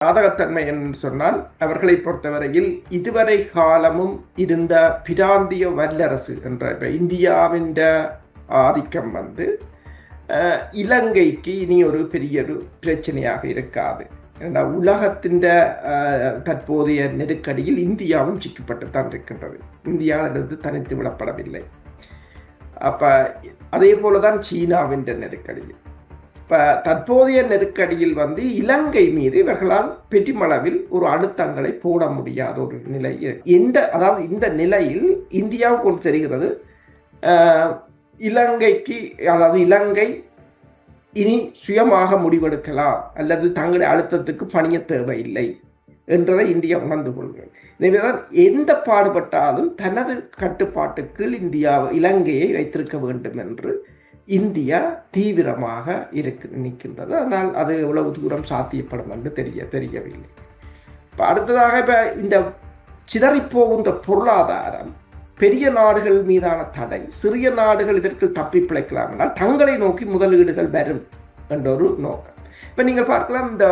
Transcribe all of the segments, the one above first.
சாதகத்தன்மை என்று சொன்னால் அவர்களை பொறுத்தவரையில் இதுவரை காலமும் இருந்த பிராந்திய வல்லரசு என்ற இந்தியாவின் ஆதிக்கம் இலங்கைக்கு இனி ஒரு பெரிய ஒரு பிரச்சனையாக இருக்காது. உலகத்தின் தற்போதைய நெருக்கடியில் இந்தியாவும் சிக்கப்பட்டுத்தான் இருக்கின்றது. இந்தியாவிலிருந்து தனித்து விடப்படவில்லை. அப்ப அதே போலதான் சீனாவின் நெருக்கடியில் தற்போதைய நெருக்கடியில் இலங்கை மீது இவர்களால் பெருமளவில் ஒரு அழுத்தங்களை போட முடியாத ஒரு நிலை. அதாவது இந்த நிலையில் இந்தியாவுக்கு தெரிகிறது இலங்கைக்கு, அதாவது இலங்கை இனி சுயமாக முடிவெடுக்கலாம் அல்லது தங்களுடைய அழுத்தத்துக்கு பணிய தேவையில்லை என்றதை இந்தியா உணர்ந்து கொள்கிறது. எனவேதான் எந்த பாடுபட்டாலும் தனது கட்டுப்பாட்டுக்கு இலங்கையை வைத்திருக்க வேண்டும் என்று இந்தியா தீவிரமாக நிற்கின்றது. அதனால் அது எவ்வளவு தூரம் சாத்தியப்படும் என்று தெரியவில்லை. அடுத்ததாக இந்த சிதறிப்போகின்ற பொருளாதாரம், பெரிய நாடுகள் மீதான தடை, சிறிய நாடுகள் இதற்கு தப்பி பிழைக்கலாம் என்றால் தங்களை நோக்கி முதலீடுகள் வரும் என்ற ஒரு நோக்கம். இப்ப நீங்கள் பார்க்கலாம், இந்த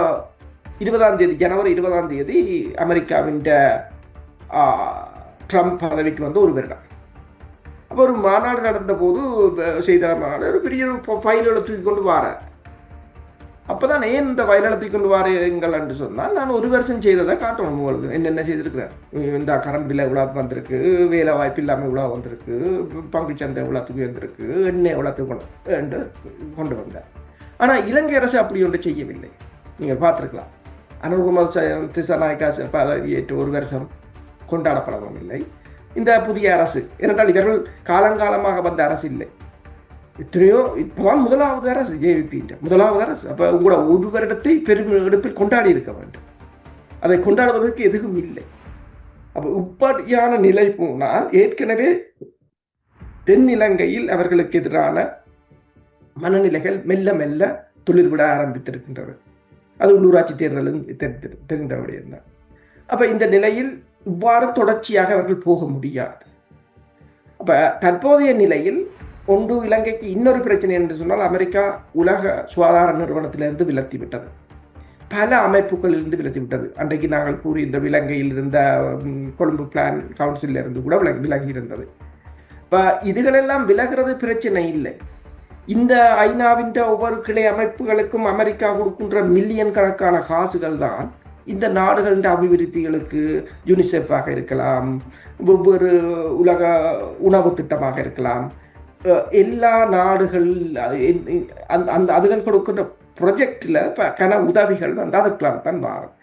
20ஆம் தேதி ஜனவரி 20ஆம் தேதி அமெரிக்காவின் ட்ரம்ப் பதவிக்கு ஒரு வருடம். அப்போ ஒரு மாநாடு நடந்த போது செய்த மாநாடு ஒரு பெரிய ஃபைல்களை தூக்கி கொண்டு வாரேன். அப்போதான் ஏன் இந்த ஃபைல்களை தூக்கி கொண்டு வாரீங்கள் என்று சொன்னால், நான் ஒரு வருஷம் செய்ததை காட்டணும் உங்களுக்கு, என்னென்ன செய்திருக்கிறேன். இந்த கரண்ட் பில் எவ்வளோ வந்திருக்கு, வேலை வாய்ப்பு இல்லாமல் இவ்வளோ வந்திருக்கு, பங்குச்சந்தை எவ்வளோத்துக்கு வந்திருக்கு, எண்ணெய் எவ்வளோத்துக்கு என்று கொண்டு வந்தேன். ஆனால் இலங்கை அரசு அப்படி ஒன்று செய்யவில்லை. நீங்கள் பார்த்துருக்கலாம், அனுர்குமார் திசாநாயக்கா பதவியேற்று ஒரு வருஷம் கொண்டாடப்படவும் இல்லை இந்த புதிய அரசு. ஏனென்றால் இவர்கள் காலங்காலமாக வந்த அரசு இல்லை. எத்தனையோ இப்பதான் முதலாவது அரசு, ஜேவிபி முதலாவது அரசு. அப்ப உங்களோட ஒரு வருடத்தை பெருமெடுப்பில் கொண்டாடி இருக்க வேண்டும். அதை கொண்டாடுவதற்கு எதுவும் இல்லை. அப்ப இப்படியான நிலை போனால் ஏற்கனவே தென் இலங்கையில் அவர்களுக்கு எதிரான மனநிலைகள் மெல்ல மெல்ல துளிர்விட ஆரம்பித்திருக்கின்றது. அது உள்ளூராட்சி தேர்தலும் தெரிந்தவுடையதான். அப்ப இந்த நிலையில் இவ்வாறு தொடர்ச்சியாக அவர்கள் போக முடியாது. அப்ப தற்போதைய நிலையில் ஒன்று இலங்கைக்கு இன்னொரு பிரச்சனை என்று சொன்னால், அமெரிக்கா உலக சுகாதார நிறுவனத்திலிருந்து விலத்தி விட்டது, பல அமைப்புகளிலிருந்து விலத்தி விட்டது. அன்றைக்கு நாங்கள் கூறி இந்த இலங்கையில் இருந்த கொழும்பு பிளான் கவுன்சில் இருந்து கூட விலகி இருந்தது. இப்ப இதுகளெல்லாம் விலகிறது பிரச்சனை இல்லை. இந்த ஐநாவின் ஒவ்வொரு கிளை அமைப்புகளுக்கும் அமெரிக்கா கொடுக்கின்ற மில்லியன் கணக்கான காசுகள் தான் இந்த நாடுகளின் அபிவிருத்திகளுக்கு, யூனிசெஃபாக இருக்கலாம், ஒவ்வொரு உலக உணவு திட்டமாக இருக்கலாம், எல்லா நாடுகள் அதுகள் கொடுக்கின்ற ப்ரொஜெக்டில் கன உதவிகள் அதுக்கெல்லாம் தான் மாறும்.